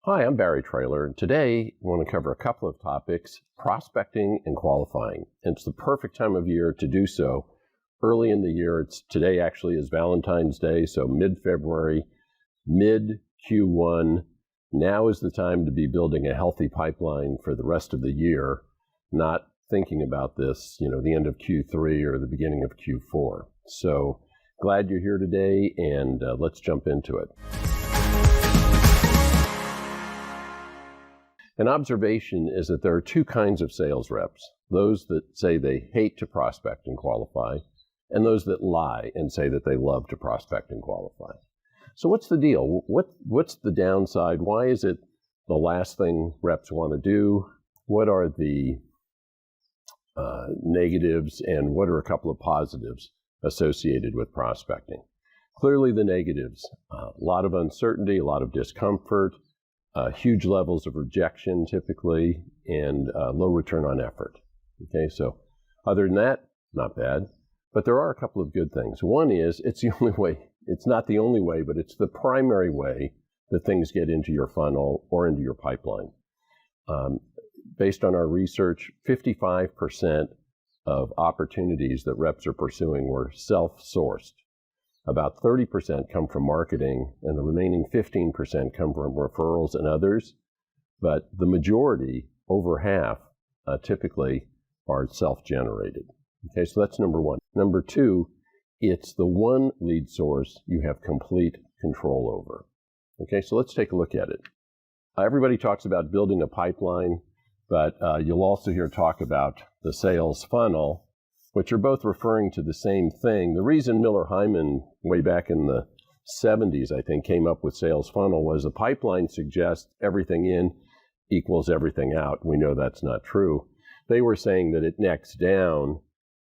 Hi, I'm Barry Traylor, and today I want to cover a couple of topics, prospecting and qualifying. And it's the perfect time of year to do so. Early in the year, today actually is Valentine's Day, so mid-February, mid-Q1. Now is the time to be building a healthy pipeline for the rest of the year, not thinking about this, the end of Q3 or the beginning of Q4. So glad you're here today, and let's jump into it. An observation is that there are two kinds of sales reps, those that say they hate to prospect and qualify, and those that lie and say that they love to prospect and qualify. So what's the deal? What's the downside? Why is it the last thing reps want to do? What are the negatives, and what are a couple of positives associated with prospecting? Clearly the negatives, a lot of uncertainty, a lot of discomfort, huge levels of rejection typically, and low return on effort. Okay, so other than that, not bad. But there are a couple of good things. One is it's the only way, it's not the only way, but it's the primary way that things get into your funnel or into your pipeline. Based on our research, 55% of opportunities that reps are pursuing were self-sourced. About 30% come from marketing, and the remaining 15% come from referrals and others. But the majority, over half, typically are self-generated. Okay, so that's number one. Number two, it's the one lead source you have complete control over. Okay, so let's take a look at it. Everybody talks about building a pipeline, but you'll also hear talk about the sales funnel, which are both referring to the same thing. The reason Miller-Hyman, way back in the 70s, I think, came up with sales funnel was the pipeline suggests everything in equals everything out. We know that's not true. They were saying that it necks down,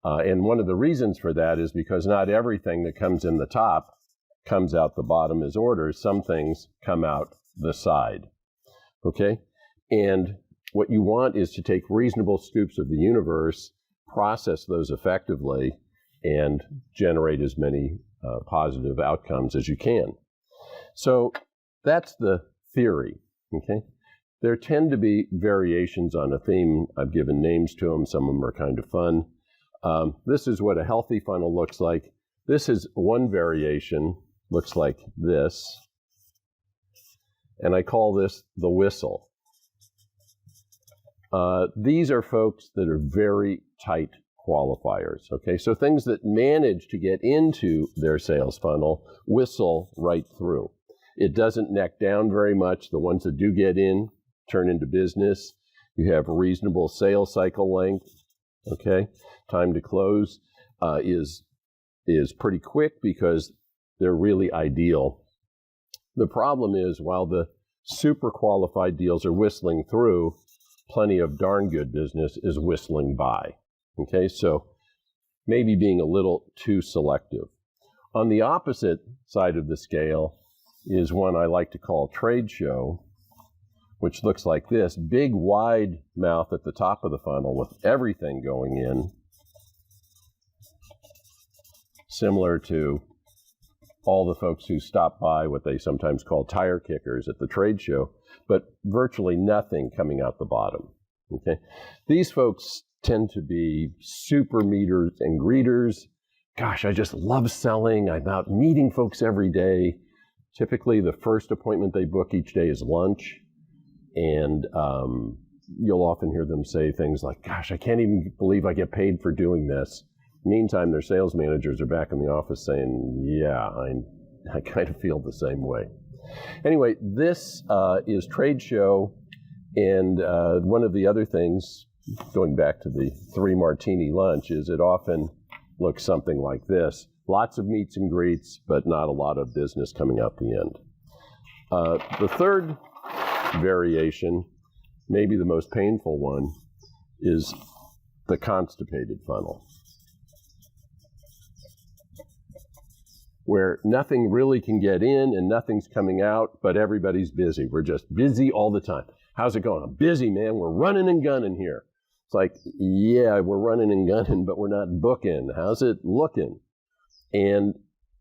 and one of the reasons for that is because not everything that comes in the top comes out the bottom as orders. Some things come out the side, okay? And what you want is to take reasonable scoops of the universe, process those effectively, and generate as many positive outcomes as you can. So that's the theory, okay? There tend to be variations on a theme. I've given names to them. Some of them are kind of fun. This is what a healthy funnel looks like. This is one variation, looks like this, and I call this the whistle. These are folks that are very tight qualifiers, okay? So things that manage to get into their sales funnel whistle right through. It doesn't neck down very much. The ones that do get in turn into business. You have reasonable sales cycle length, okay? Time to close is pretty quick because they're really ideal. The problem is while the super qualified deals are whistling through, plenty of darn good business is whistling by. Okay, so maybe being a little too selective. On the opposite side of the scale is one I like to call trade show, which looks like this. Big, wide mouth at the top of the funnel with everything going in, similar to all the folks who stop by what they sometimes call tire kickers at the trade show, but virtually nothing coming out the bottom, okay? These folks tend to be super meeters and greeters. Gosh, I just love selling. I'm out meeting folks every day. Typically, the first appointment they book each day is lunch, and you'll often hear them say things like, gosh, I can't even believe I get paid for doing this. Meantime, their sales managers are back in the office saying, yeah, I kind of feel the same way. Anyway, this is trade show, and one of the other things, going back to the 3-martini lunch, is it often looks something like this. Lots of meets and greets, but not a lot of business coming out the end. The third variation, maybe the most painful one, is the constipated funnel, where nothing really can get in and nothing's coming out, but everybody's busy. We're just busy all the time. How's it going? I'm busy, man. We're running and gunning here. It's like, yeah, we're running and gunning, but we're not booking. How's it looking? And,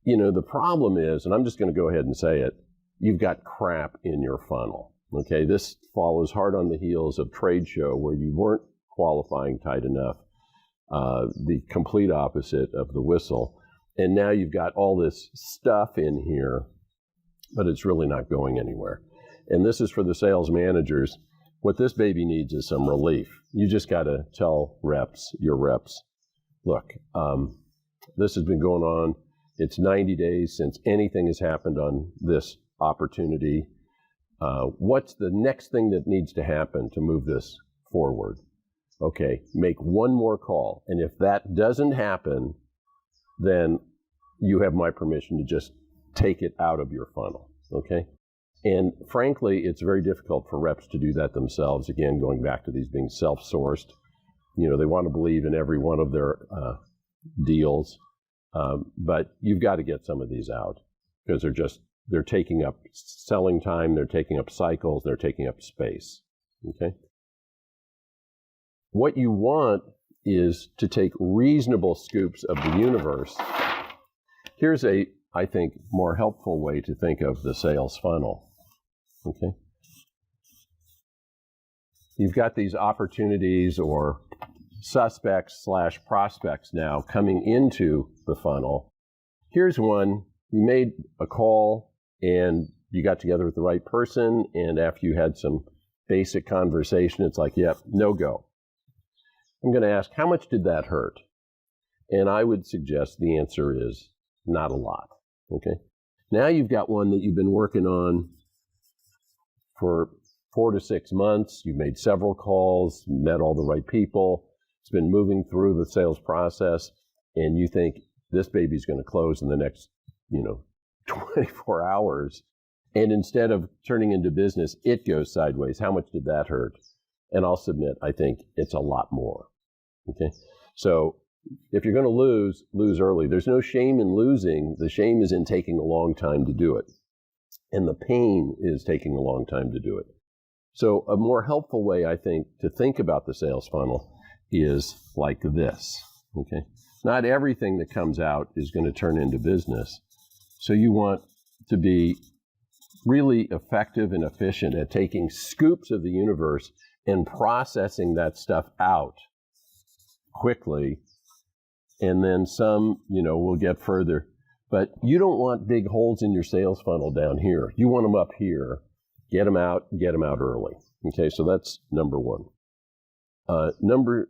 the problem is, and I'm just going to go ahead and say it, you've got crap in your funnel. Okay, this follows hard on the heels of trade show where you weren't qualifying tight enough, the complete opposite of the whistle. And now you've got all this stuff in here, but it's really not going anywhere. And this is for the sales managers. What this baby needs is some relief. You just got to tell your reps, look, this has been going on. It's 90 days since anything has happened on this opportunity. What's the next thing that needs to happen to move this forward? Okay, make one more call. And if that doesn't happen, then you have my permission to just take it out of your funnel, okay? And frankly, it's very difficult for reps to do that themselves. Again, going back to these being self-sourced, they want to believe in every one of their deals, but you've got to get some of these out because they're taking up selling time, they're taking up cycles, they're taking up space, okay? What you want is to take reasonable scoops of the universe. Here's I think, more helpful way to think of the sales funnel, okay? You've got these opportunities or suspects/prospects now coming into the funnel. Here's one. You made a call and you got together with the right person, and after you had some basic conversation, it's like, yep, no go. I'm going to ask, how much did that hurt? And I would suggest the answer is not a lot, okay? Now you've got one that you've been working on for 4 to 6 months. You've made several calls, met all the right people. It's been moving through the sales process, and you think this baby's going to close in the next, 24 hours. And instead of turning into business, it goes sideways. How much did that hurt? And I'll submit, I think it's a lot more. Okay, so if you're going to lose early. There's no shame in losing. The shame is in taking a long time to do it. And the pain is taking a long time to do it. So a more helpful way, I think, to think about the sales funnel is like this. Okay, not everything that comes out is going to turn into business. So you want to be really effective and efficient at taking scoops of the universe and processing that stuff out quickly, and then some, will get further. But you don't want big holes in your sales funnel down here. You want them up here. Get them out early. Okay, so that's number one. Number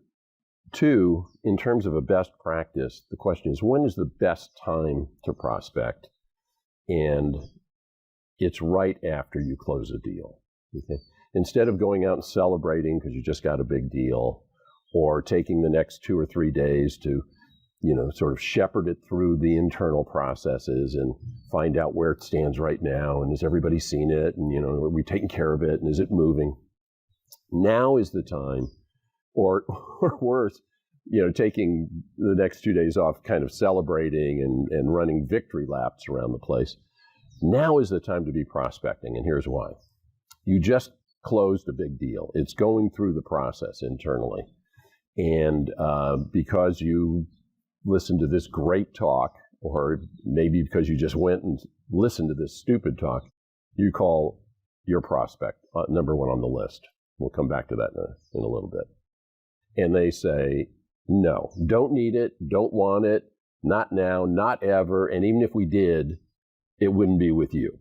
two, in terms of a best practice, the question is, when is the best time to prospect? And it's right after you close a deal. Okay? Instead of going out and celebrating because you just got a big deal, or taking the next 2 or 3 days to, sort of shepherd it through the internal processes and find out where it stands right now, and has everybody seen it, and, are we taking care of it, and is it moving? Now is the time, or worse, taking the next 2 days off, kind of celebrating and running victory laps around the place. Now is the time to be prospecting, and here's why. You just closed a big deal. It's going through the process internally. And because you listened to this great talk, or maybe because you just went and listened to this stupid talk, you call your prospect number one on the list. We'll come back to that in a little bit. And they say, no, don't need it, don't want it, not now, not ever, and even if we did, it wouldn't be with you.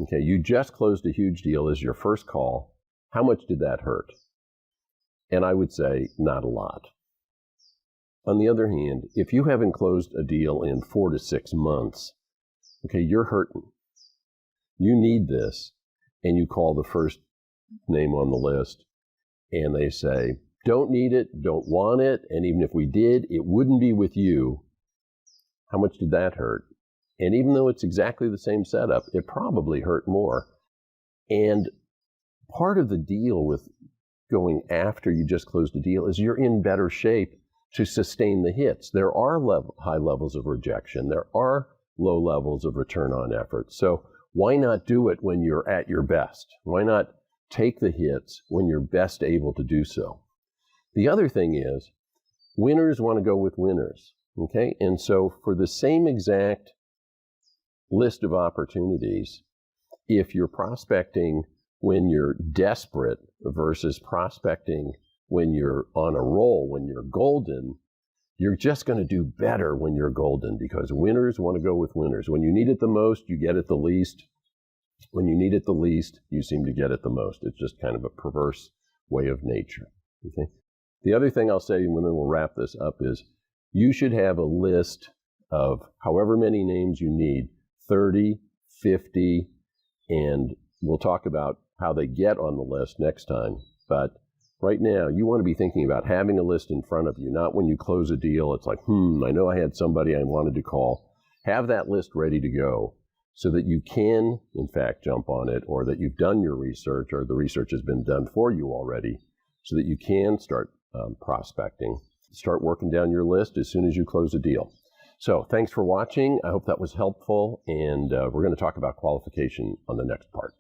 Okay, you just closed a huge deal as your first call. How much did that hurt? And I would say not a lot. On the other hand, if you haven't closed a deal in 4 to 6 months, okay, you're hurting. You need this, and you call the first name on the list, and they say, don't need it, don't want it, and even if we did, it wouldn't be with you. How much did that hurt? And even though it's exactly the same setup, it probably hurt more. And part of the deal with going after you just closed a deal is you're in better shape to sustain the hits. There are high levels of rejection. There are low levels of return on effort. So why not do it when you're at your best? Why not take the hits when you're best able to do so? The other thing is, winners want to go with winners, okay? And so for the same exact list of opportunities, if you're prospecting when you're desperate versus prospecting when you're on a roll, when you're golden, you're just going to do better when you're golden, because winners want to go with winners. When you need it the most, you get it the least. When you need it the least, you seem to get it the most. It's just kind of a perverse way of nature. Okay. The other thing I'll say, and then we'll wrap this up, is you should have a list of however many names you need, 30, 50, and we'll talk about how they get on the list next time. But right now, you want to be thinking about having a list in front of you, not when you close a deal. It's like, I know I had somebody I wanted to call. Have that list ready to go so that you can, in fact, jump on it, or that you've done your research, or the research has been done for you already, so that you can start prospecting. Start working down your list as soon as you close a deal. So thanks for watching. I hope that was helpful, and we're going to talk about qualification on the next part.